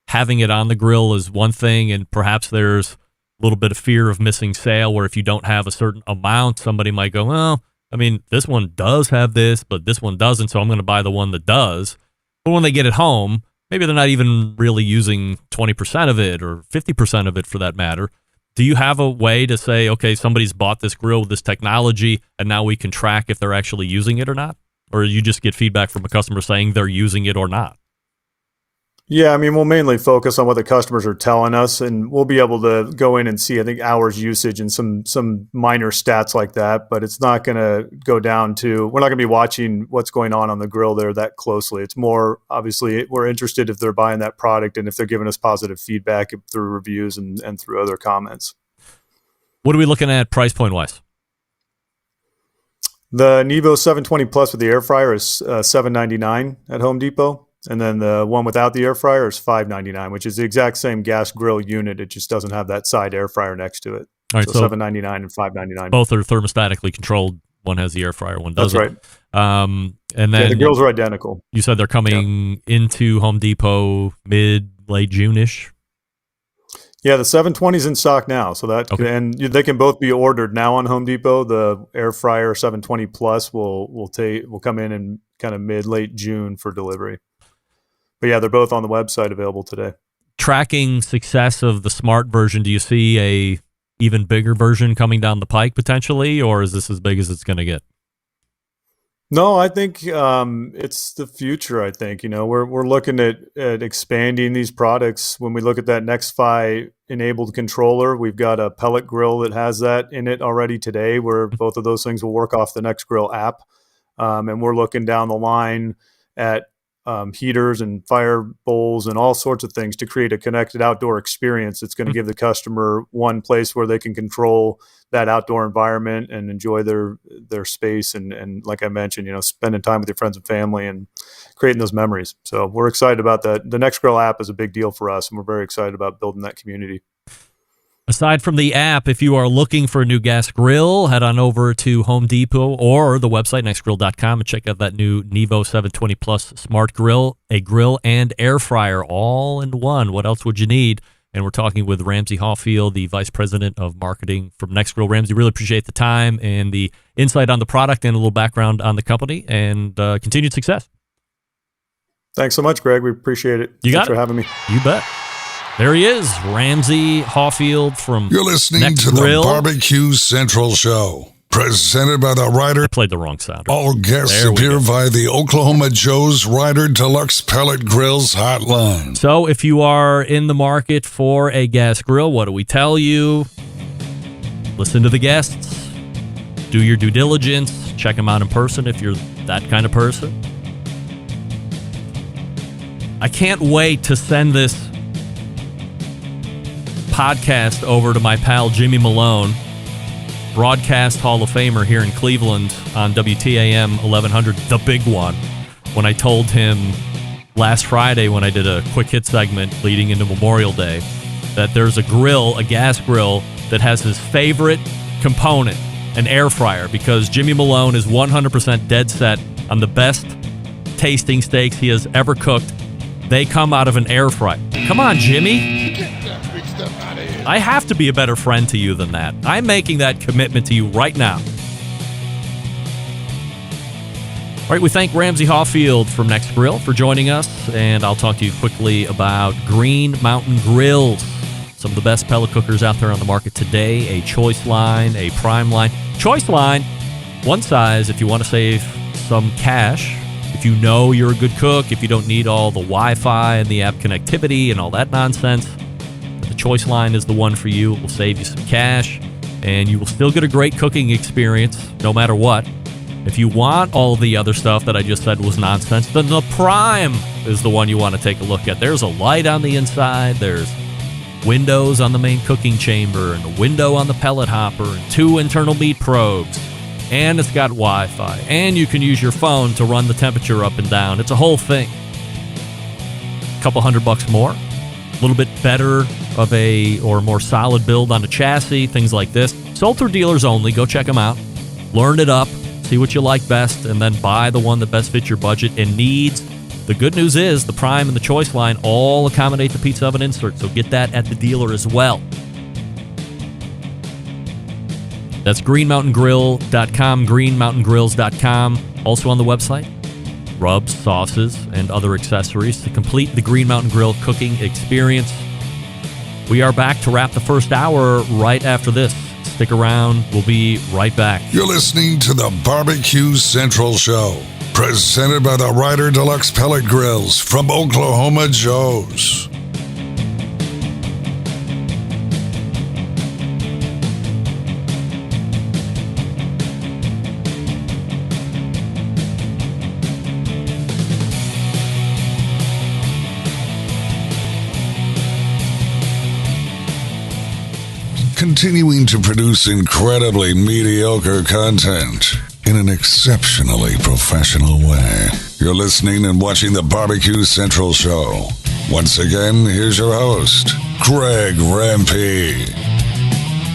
having it on the grill is one thing, and perhaps there's a little bit of fear of missing sale where if you don't have a certain amount, somebody might go, well, I mean, this one does have this, but this one doesn't, so I'm going to buy the one that does. But when they get it home, maybe they're not even really using 20% of it or 50% of it for that matter. Do you have a way to say, okay, somebody's bought this grill with this technology, and now we can track if they're actually using it or not? Or you just get feedback from a customer saying they're using it or not? Yeah, I mean, we'll mainly focus on what the customers are telling us, and we'll be able to go in and see, I think, hours usage and some minor stats like that. But it's not going to go down to, we're not going to be watching what's going on the grill there that closely. It's more, obviously, we're interested if they're buying that product and if they're giving us positive feedback through reviews and through other comments. What are we looking at price point wise? The Nevo 720 Plus with the air fryer is $799 at Home Depot. And then the one without the air fryer is $599, which is the exact same gas grill unit. It just doesn't have that side air fryer next to it. All right, so $799 and $599. Both are thermostatically controlled. One has the air fryer, one doesn't. That's right. And then the grills are identical. You said they're coming into Home Depot late June-ish? Yeah, the 720 is in stock now. So that and they can both be ordered now on Home Depot. The air fryer 720 Plus will come in kind of late June for delivery. But yeah, they're both on the website available today. Tracking success of the smart version, do you see a even bigger version coming down the pike potentially, or is this as big as it's going to get? No, I think it's the future. I think we're looking at expanding these products. When we look at that NextFi enabled controller, we've got a pellet grill that has that in it already today, where both of those things will work off the NextGrill app. And we're looking down the line at heaters and fire bowls and all sorts of things to create a connected outdoor experience that's going to give the customer one place where they can control that outdoor environment and enjoy their space and like I mentioned, spending time with your friends and family and creating those memories. So we're excited about that. The NextGrill app is a big deal for us, and we're very excited about building that community. Aside from the app, if you are looking for a new gas grill, head on over to Home Depot or the website, nextgrill.com, and check out that new Nevo 720 Plus Smart Grill, a grill and air fryer all in one. What else would you need? And we're talking with Ramsey Hawfield, the Vice President of Marketing from NextGrill. Ramsey, really appreciate the time and the insight on the product and a little background on the company, and continued success. Thanks so much, Greg. We appreciate it. Thanks for having me. You bet. There he is, Ramsey Hawfield from You're listening Next to Grill. the Barbecue Central Show, presented by the Ryder. I played the wrong sound. All guests appear via the Oklahoma Joe's Ryder Deluxe Pellet Grills hotline. So if you are in the market for a gas grill, what do we tell you? Listen to the guests. Do your due diligence. Check them out in person if you're that kind of person. I can't wait to send this podcast over to my pal Jimmy Malone, broadcast Hall of Famer here in Cleveland on WTAM 1100, the big one. When I told him last Friday when I did a quick hit segment leading into Memorial Day that there's a grill, a gas grill, that has his favorite component, an air fryer, because Jimmy Malone is 100% dead set on the best tasting steaks he has ever cooked. They come out of an air fryer. Come on, Jimmy. I have to be a better friend to you than that. I'm making that commitment to you right now. All right, we thank Ramsey Hawfield from Next Grill for joining us, and I'll talk to you quickly about Green Mountain Grills. Some of the best pellet cookers out there on the market today, a choice line, a prime line. Choice line, one size if you want to save some cash, if you know you're a good cook, if you don't need all the Wi-Fi and the app connectivity and all that nonsense, the choice line is the one for you. It will save you some cash, and you will still get a great cooking experience no matter what. If you want all the other stuff that I just said was nonsense, then the Prime is the one you want to take a look at. There's a light on the inside, there's windows on the main cooking chamber, and a window on the pellet hopper, and 2 internal meat probes, and it's got Wi-Fi, and you can use your phone to run the temperature up and down. It's a whole thing. A couple $100 more, a little bit better of a or more solid build on the chassis, things like this. Sold through dealers only. Go check them out, learn it up, see what you like best, and then buy the one that best fits your budget and needs. The good news is the Prime and the Choice line all accommodate the pizza oven insert, so get that at the dealer as well. That's greenmountaingrill.com, greenmountaingrills.com. Also on the website, rubs, sauces, and other accessories to complete the Green Mountain Grill cooking experience. We are back to wrap the first hour right after this. Stick around. We'll be right back. You're listening to the Barbecue Central Show, presented by the Ryder Deluxe Pellet Grills from Oklahoma Joe's. Continuing to produce incredibly mediocre content in an exceptionally professional way. You're listening and watching the Barbecue Central Show. Once again, here's your host, Greg Rempe.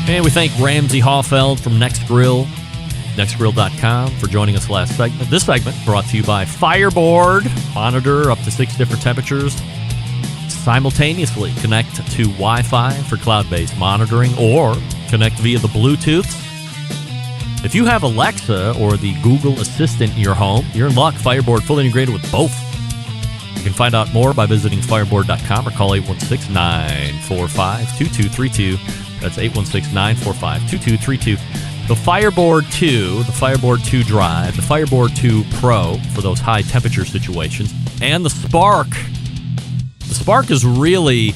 And we thank Ramsey Hawfield from Next Grill, nextgrill.com, for joining us last segment. This segment brought to you by Fireboard. Monitor up to 6 different temperatures. Simultaneously connect to Wi-Fi for cloud-based monitoring, or connect via the Bluetooth. If you have Alexa or the Google Assistant in your home, you're in luck. Fireboard fully integrated with both. You can find out more by visiting fireboard.com or call 816-945-2232. That's 816-945-2232. The Fireboard 2, the Fireboard 2 Drive, the Fireboard 2 Pro for those high temperature situations, and the Spark. The Spark is really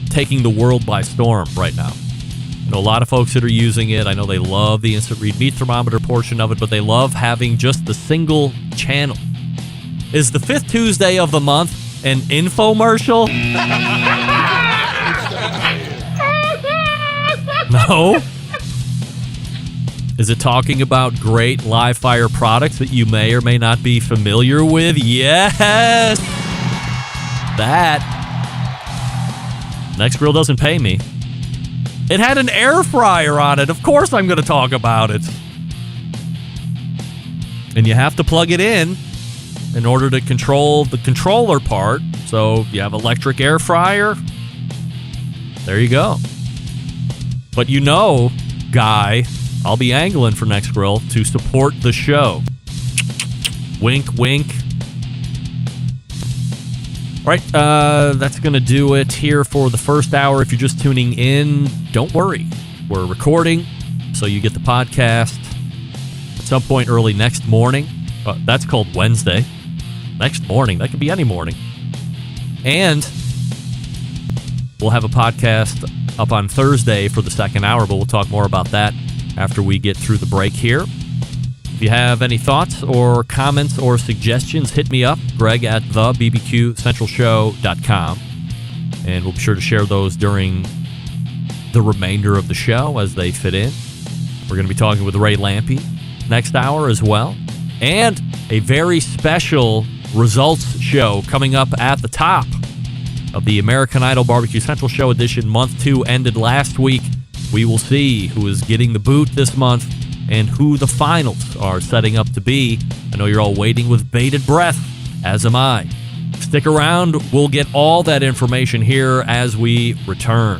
taking the world by storm right now. I know a lot of folks that are using it. I know they love the instant read meat thermometer portion of it, but they love having just the single channel. Is the 5th Tuesday of the month an infomercial? No? Is it talking about great live fire products that you may or may not be familiar with? Yes! That. Next Grill doesn't pay me. It had an air fryer on it. Of course I'm going to talk about it. And you have to plug it in order to control the controller part. So you have electric air fryer. There you go. But you know, Guy, I'll be angling for Next Grill to support the show. Wink, wink. All right, that's going to do it here for the first hour. If you're just tuning in, don't worry. We're recording, so you get the podcast at some point early next morning. That's called Wednesday. Next morning. That could be any morning. And we'll have a podcast up on Thursday for the second hour, but we'll talk more about that after we get through the break here. If you have any thoughts or comments or suggestions, hit me up, Greg at thebbqcentralshow.com. And we'll be sure to share those during the remainder of the show as they fit in. We're going to be talking with Ray Lampe next hour as well. And a very special results show coming up at the top of the American Idol Barbecue Central Show edition. Month 2 ended last week. We will see who is getting the boot this month and who the finals are setting up to be. I know you're all waiting with bated breath, as am I. Stick around. We'll get all that information here as we return.